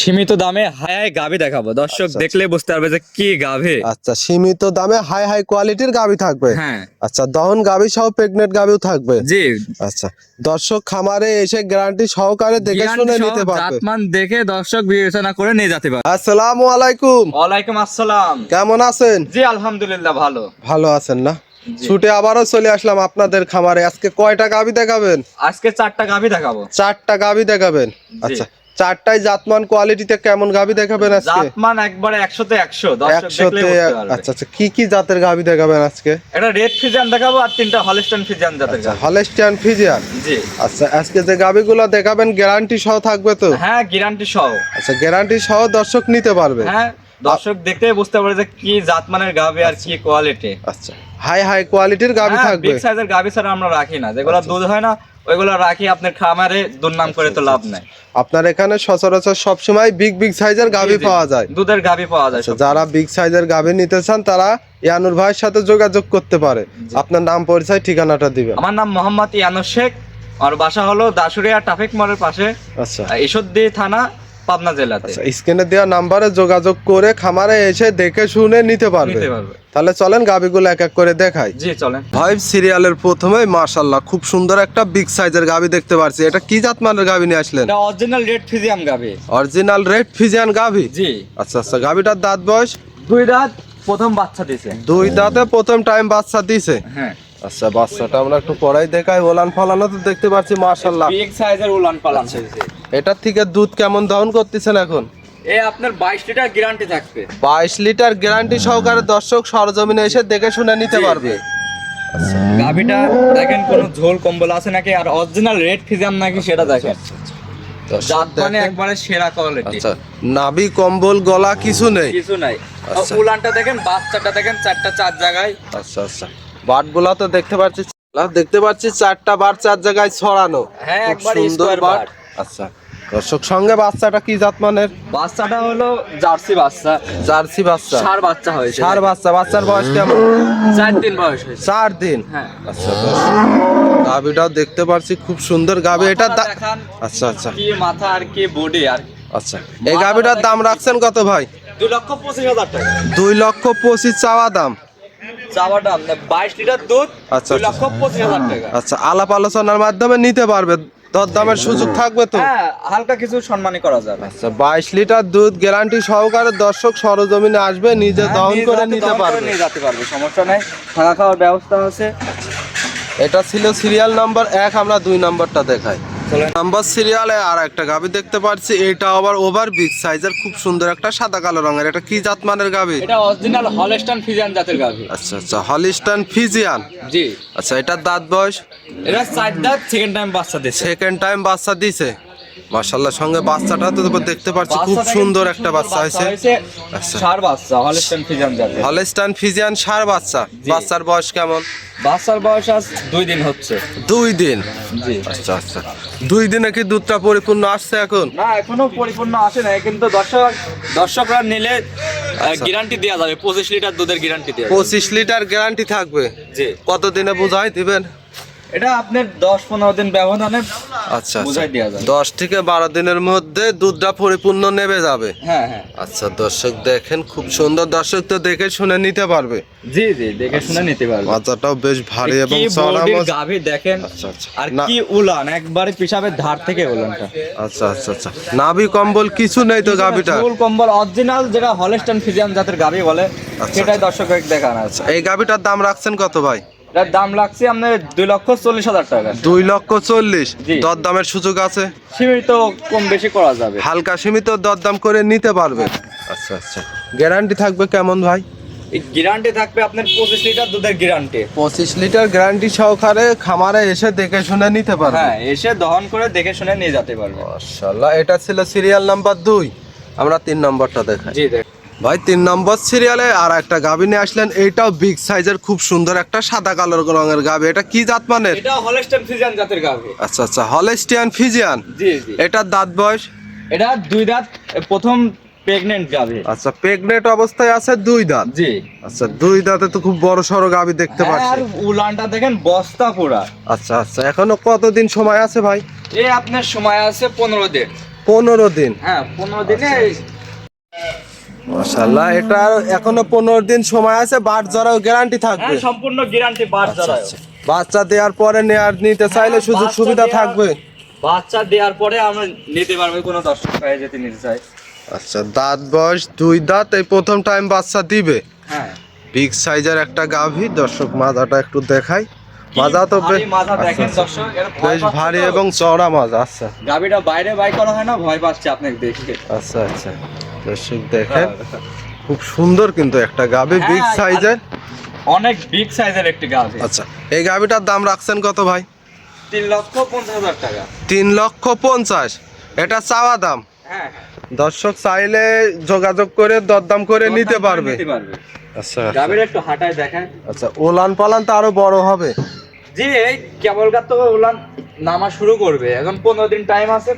সীমিত দামে high high গাভী দেখাবো, দর্শক আচ্ছা, দেখলে বুঝতে পারবে যে কি গাভী। আচ্ছা, সীমিত দামে হাই হাই কোয়ালিটির গাভী থাকবে। হ্যাঁ আচ্ছা, দহন গাভী সহ প্রেগনেন্ট গাভীও থাকবে। জি, আচ্ছা, দর্শক খামারে এসে গ্যারান্টি সহকারে দেখে শুনে নিতে পারবে। জাতমান দেখে দর্শক বিবেচনা করে নিয়ে যেতে পারবে। আসসালামু আলাইকুম। ওয়ালাইকুম আসসালাম। কেমন আছেন? জি আলহামদুলিল্লাহ ভালো। ভালো আছেন না? জি। ছুটে আবারও চলে আসলাম আপনাদের খামারে। আজকে কয়টা গাভী দেখাবেন? আজকে 4টা গাভী দেখাবো। 4টা গাভী দেখাবেন। আচ্ছা, 4টাই জাতমান কোয়ালিটিতে কেমন গাভী দেখাবেন আজকে? জাতমান একবারে 100তে 100, দর্শক 100 দেখলে তে। বুঝতে পারবে। আচ্ছা আচ্ছা, কি কি জাতের গাভী দেখাবেন আজকে? একটা রেড ফিজিয়ান দেখাবো আর 3টা হলস্টাইন ফিজিয়ান জাতের আচ্ছা, গাভী। Holstein Friesian. জি আচ্ছা, আজকে যে গাভীগুলো দেখাবেন গ্যারান্টি সহ থাকবে তো? হ্যাঁ, গ্যারান্টি সহ। আচ্ছা, গ্যারান্টি সহ দর্শক নিতে পারবে। হ্যাঁ, দর্শক দেখতে বুঝতে পারবে যে কি জাতমানের গাভী আর কি কোয়ালিটি। আচ্ছা, হাই হাই কোয়ালিটির গাভী থাকবে। বিগ সাইজের গাভী ছাড়া আমরা রাখি না, যেগুলো দুধ হয় না ওইগুলো রাখি আপনার খামারে, দুর্নাম করে তো লাভ নাই। আপনার এখানে সচরাচর সবসময় বিগ বিগ সাইজের গাভী পাওয়া যায়। দুধের গাভী পাওয়া যায়। আচ্ছা, যারা বিগ সাইজের গাভী নিতে চান তারা ইয়ানুর ভাইয়ের সাথে যোগাযোগ করতে পারে। আপনার নাম পরিচয় ঠিকানাটা দিবেন। আমার নাম মোহাম্মদ ইয়ানুর শেখ, আমার বাসা হলো দাসুরিয়া ট্রাফিক মোড়ের পাশে, আচ্ছা, ঈশ্বরদী থানা, পাবনা জেলাতে। আচ্ছা, স্ক্রিনে দেওয়া নাম্বারে যোগাযোগ করে খামারে এসে দেখে শুনে নিতে পারবে। নিতে পারবে। তাহলে চলেন গাভীগুলো এক এক করে দেখাই। জি চলেন। ভাই, সিরিয়ালের প্রথমেই মাশাআল্লাহ খুব সুন্দর একটা বিগ সাইজের গাভী দেখতে পাচ্ছি। এটা কি জাতমানের গাভী নিয়ে আসলেন? এটা অরিজিনাল রেড ফিজিয়াম গাভী। অরিজিনাল রেড ফিজিয়ান গাভী। জি। আচ্ছা আচ্ছা, গাভীটার দাঁত বয়স? 2 দাঁত, প্রথম বাচ্চা দিয়েছে। 2 দাঁতে প্রথম টাইম বাচ্চা দিছে। হ্যাঁ, আচ্ছা, বাচ্চাটা আমরা একটু পরাই দেখাই। ওলান ফলানো তো দেখতে পাচ্ছি মাশাআল্লাহ। বিগ সাইজের উলান পালান হয়েছে। এটার থেকে দুধ কেমন দহন করতেছেন এখন? এই আপনার 22 লিটার গ্যারান্টি থাকবে। 22 লিটার গ্যারান্টি সহকারে দর্শক সরজমিনে এসে দেখে শুনে নিতে জি, পারবে। জি। গাভীটা দেখেন কোনো ঝোল কম্বল আছে নাকি, আর অরিজিনাল রেড ফিজিয়াম নাকি সেটা দেখেন। দর্শক জাত মানে দেখেন। একবারে সেরা কোয়ালিটি। আচ্ছা, নাভি কম্বল গলা কিছু নেই। কিছু নাই। আচ্ছা। উলানটা দেখেন, বাচ্চাটা দেখেন, 4টা 4 জায়গায়। আচ্ছা আচ্ছা, বাটগুলা তো দেখতে পাচ্ছি, দেখতে পাচ্ছি 4টা বাট 4 জায়গায় ছড়ানো। হ্যাঁ, খুব একবার সুন্দর স্কয়ার বাট। বাট। আচ্ছা, দর্শক সঙ্গে বাচ্চাটা কি জাতমানের? বাচ্চাটা হলো জার্সি বাচ্চা, জার্সি বাচ্চা। ষাঁড় বাচ্চা হয়েছে। ষাঁড় বাচ্চা। বাচ্চার বয়স কেমন? 4 দিন বয়স হয়েছে। 4 দিন। হ্যাঁ। আচ্ছা, গাভীটাও দেখতে পাচ্ছি খুব সুন্দর গাভী। এটা মাথাটা দেখান, আচ্ছা আচ্ছা কি মাথা আর কি বডি আর। আচ্ছা, এই গাভীটার দাম রাখছেন কত ভাই? 2,25,000 টাকা 2,25,000 চাওয়া দাম। চাওয়া দাম। 22 লিটার দুধ, আচ্ছা, 2,25,000 টাকা। আচ্ছা, আলাপ আলোচনার মাধ্যমে নিতে পারবে, দরদামের সুযোগ থাকবে তো? হ্যাঁ, হালকা কিছু সম্মানই করা যাবে। আচ্ছা, 22 লিটার দুধ গ্যারান্টি সহকারে দর্শক সরজমিনে আসবে, নিজে হ্যাঁ, দহন নিজ করে হাতে নিতে দহন করে পারবে। নিয়ে যেতে পারবে, সমস্যা নাই। থাকা খাওয়ার ব্যবস্থা আছে। এটা ছিল সিরিয়াল নাম্বার 1। আমরা 2 নাম্বারটা দেখাই। চলেন। নাম্বার সিরিয়ালে আর একটা গাভী দেখতে পাচ্ছি। এটা আবার ওভার বিগ সাইজের, খুব সুন্দর একটা সাদা কালো রঙের। এটা কি জাতমানের গাভী? এটা অরিজিনাল হলস্টাইন ফিজিয়ান জাতের গাভী। আচ্ছা আচ্ছা, হলিস্টাইন ফিজিয়ান। জি। আচ্ছা, এটার দাঁত বয়স? এটা 4 দাঁত, সেকেন্ড টাইম বাচ্চা দিচ্ছে। সেকেন্ড টাইম বাচ্চা দিছে। মাশাআল্লাহ, সঙ্গে বাচ্চাটা তো দেখতে পাচ্ছি খুব বাচ্চাটা সুন্দর কিন্তু একটা বাচ্চা হয়েছে। আচ্ছা, ষাঁড় বাচ্চা, হলস্টাইন ফিজিয়ান জাতের। হলিস্টাইন ফিজিয়ান ষাঁড় বাচ্চা। জি। বাচ্চার বয়স কেমন? বাচ্চার বয়স আজ 2 দিন হচ্ছে। 2 দিন। জি। আচ্ছা আচ্ছা, 2 দিনে কি দুধটা পরিপূর্ণ আসছে এখন? না, এখনো পরিপূর্ণ আসে না, কিন্তু দর্শকরা নিলে গ্যারান্টি দেওয়া যাবে। 25 লিটার দুধের গ্যারান্টি দেওয়া যাবে। 25 লিটার গ্যারান্টি থাকবে। জি। কত দিনে বুঝাই দিবেন? এটা আপনার 10-15 দিন ব্যবধানে আচ্ছা বুঝাই দেওয়া যাবে। 10 থেকে 12 দিনের মধ্যে দুধটা পরিপূর্ণ নেবে যাবে। হ্যাঁ হ্যাঁ। আচ্ছা, দর্শক দেখেন খুব সুন্দর। দর্শক তো দেখে শুনে নিতে পারবে। জি জি, দেখে শুনে নিতে পারবে। মাথাটাও বেশ ভারী এবং কি চওড়া বডির মাছ। গাভী দেখেন। আচ্ছা আচ্ছা, আর না- কি উলান, একবারে পিশাবের ধার থেকে উলানটা। আচ্ছা আচ্ছা আচ্ছা, নাভি কম্বল কিছু নেই তো গাভীটা? ফুল কম্বল অরিজিনাল, যেটা হলস্টাইন ফিজিয়ান জাতের গাভী বলে, আচ্ছা, সেটাই দর্শক দেখান আছে। এই গাভীটার দাম রাখছেন কত ভাই? এটার দাম লাগছে আপনার 2,40,000 টাকা। 2,40,000। জি। দরদামের সুযোগ আছে? সীমিত কম বেশি করা যাবে। হালকা সীমিত দরদাম করে নিতে পারবে। আচ্ছা আচ্ছা, গ্যারান্টি থাকবে কেমন ভাই? এই গ্যারান্টি থাকবে আপনার 25 লিটার দুধের গ্যারান্টি। 25 লিটার গ্যারান্টি সহকারে খামারে এসে দেখে শুনে নিতে পারবে। হ্যাঁ, এসে দহন করে দেখে শুনে নিয়ে যেতে পারবে। মাশাআল্লাহ, এটা ছিল সিরিয়াল নাম্বার 2। আমরা 3 নাম্বারটা দেখাই। জি দেখ। ভাই, 3 নম্বর সিরিয়ালে আর একটা গাভী নিয়ে আসলেন। এইটাও বিগ সাইজের, খুব সুন্দর একটা সাদা কালো রঙের গাভী। এটা কি জাতমানের? এটা হলস্টাইন ফিজিয়ান জাতের গাভী। আচ্ছা আচ্ছা, হলস্টিয়ান ফিজিয়ান। জি জি। এটার দাঁত বয়স? এটা 2 দাঁত, প্রথম প্রেগন্যান্ট গাভী। আচ্ছা, প্রেগনেন্ট অবস্থায় আছে 2 দাঁত। জি। আচ্ছা, 2 দাঁতে তো খুব বড় সড়ো গাভী দেখতে হ্যাঁ, পাচ্ছি। আর উলানটা দেখেন বস্তা পুরা। আচ্ছা আচ্ছা, এখনো কতদিন সময় আছে ভাই? এই আপনার সময় আছে 15 দিন। 15 দিন। হ্যাঁ 15 দিনে মাশাআল্লাহ, এটা এখনো 15 দিন সময় আছে, বাট জরাও গ্যারান্টি থাকবে। হ্যাঁ সম্পূর্ণ গ্যারান্টি বাট জরায়ু। বাচ্চা দেওয়ার পরে নিতে চাইলে সুযোগ বাচ্চা সুবিধা দেওয়ার- থাকবে। বাচ্চা দেওয়ার পরে আমরা নিতে পারবো কোনো দর্শক ভাই যদি নিতে চাই। আচ্ছা, দাঁত বয়স 2 দাঁত, এই প্রথম টাইম বাচ্চা দিবে। হ্যাঁ বিগ সাইজের একটা গাভী। দর্শক মাজাটা একটু দেখাই, মাজা তো ভারী মাজা দেখেন আচ্ছা, দর্শক, এর ভয় বেশ পাচ্ছে ভারী তো। এবং চওড়া মাজা। আচ্ছা গাবিটা বাইরে বাই করা হয় না, ভয় পাচ্ছে আপনাকে দেখে। আচ্ছা আচ্ছা, দর্শক দেখেন খুব সুন্দর কিন্তু একটা গাভী, হ্যাঁ, বিগ সাইজের। অনেক বিগ সাইজের একটি গাভি। আচ্ছা, এই গাভীটার দাম রাখছেন কত ভাই? 3,50,000 টাকা। 3,50,000 এটা চাওয়া দাম। হ্যাঁ দর্শক চাইলে যোগাযোগ করে দরদাম করে নিতে পারবে। নিতে পারবে। আচ্ছা গাবির একটু হাঁটায় দেখেন। আচ্ছা, ওলান পালান তো আরো বড় হবে। জি এই কেবলকার তো উলান নামা শুরু করবে, এখন 15 দিন টাইম আছে।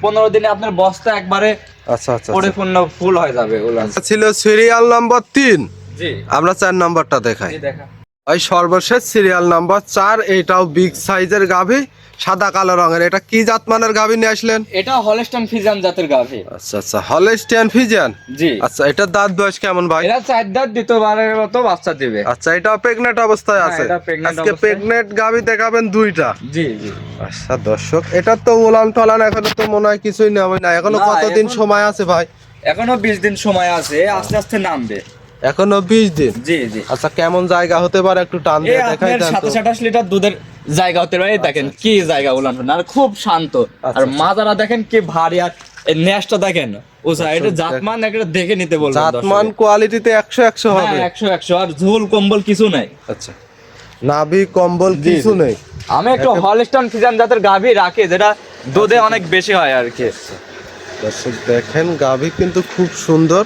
15 দিনে আপনার বস্তা একবারে আচ্ছা আচ্ছা, পরিপূর্ণ ফুল হয়ে যাবে উলান। ছিল সিরিয়াল নাম্বার 3। জি আমরা 4 নাম্বারটা দেখাই। জি দেখা। ওই সর্বশেষ সিরিয়াল নাম্বার 4, এইটাও বিগ সাইজের গাভী, সাদা কালো রঙের। এটা কি জাতমানের গাভী নিয়ে আসলেন? এটা হলস্টাইন ফ্রিজিয়ান জাতের গাভি। আচ্ছা আচ্ছা, হলস্টিয়ান ফ্রিজিয়ান। জি আচ্ছা, এটার দাঁত বয়স কেমন ভাই? এরা 4 দাঁত দ্বিতীয়বারের মতো বাচ্চা দিবে। আচ্ছা, এটা প্রেগনেন্ট অবস্থায় হ্যাঁ, আছে। এটা pregnant আজকে অবস্থায়। প্রেগনেন্ট গাভী দেখাবেন 2টা। জি জি আচ্ছা দর্শক, এটা তো ওলান টলান এখনো তো মনে হয় কিছুই নেবে না। এখনো না, কতদিন এখন- সময় আছে ভাই? এখনো 20 দিন সময় আছে, আস্তে আস্তে নামবে। এখনো 20 দিন। জি জি আচ্ছা, কেমন জায়গা হতে পারে একটু টান এই দিয়ে দেখাই আপনার দেন তো। 27-28 লিটার দুধের জায়গা হতে পারে। দেখেন কি জায়গা উলান আর খুব শান্ত। আর আচ্ছা। মাজারা দেখেন কি ভারী, আর এই নেশটা দেখেন ও সাইডে জাতমান একটা দেখে নিতে বলবেন জাতমান কোয়ালিটিতে 100 হবে। 100 আর ঝোল কম্বল কিছু নাই। আচ্ছা, নাভি কম্বল জি, কিছু জি। নেই। আমি একটু হলস্টাইন ফ্রিজিয়ান জাতের গাভী রাখি, যেটা দুধে অনেক বেশি হয় আর কি। দর্শক দেখেন, গাভী কিন্তু খুব সুন্দর,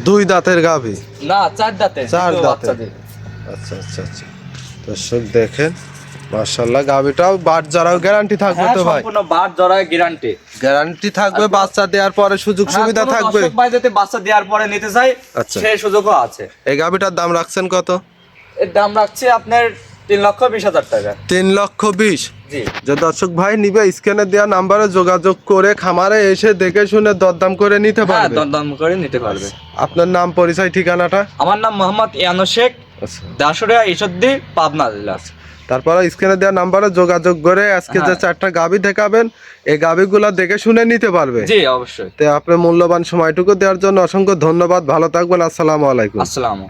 2 দাঁতের গাভী। না 4 দাঁতে 4 দুটো দাঁতে। বাচ্চা দিয়ে। আচ্ছা আচ্ছা আচ্ছা, দর্শক দেখেন মাশাআল্লাহ, গাভীটাও বাট জরাও গ্যারান্টি থাকবে হ্যাঁ তো ভাই? সম্পূর্ণ বাট জরায় গ্যারান্টি। গ্যারান্টি থাকবে, বাচ্চা দেওয়ার পরে সুযোগ সুবিধা থাকবে। দর্শক ভাই যদি বাচ্চা দেওয়ার পরে নিতে চাই আচ্ছা। সেই সুযোগও আছে। এই গাভীটার দাম রাখছেন কত? এর দাম রাখছি আপনার 3,20,000 টাকা। 3,20,000। জি যে দর্শক ভাই নিবে, স্ক্যানে দেওয়া নাম্বারে যোগাযোগ করে খামারে এসে দেখে শুনে দরদাম করে নিতে হ্যাঁ পারবে। দরদাম করে নিতে পারবে। আপনার নাম, পরিচয়, ঠিকানাটা? আমার নাম মোহাম্মদ ইয়ানো শেখ, আচ্ছা, দাসুরিয়া ঈশ্বরদী, পাবনা জেলা। তারপরে স্ক্যানে দেওয়া নাম্বারে যোগাযোগ করে আজকে যে হ্যাঁ। 4টা গাভী দেখাবেন, এই গাভীগুলা দেখে শুনে নিতে পারবে। জি অবশ্যই। তো আপনার মূল্যবান সময়টুকু দেওয়ার জন্য অসংখ্য ধন্যবাদ। ভালো থাকবেন। আসসালামু আলাইকুম। আসসালামু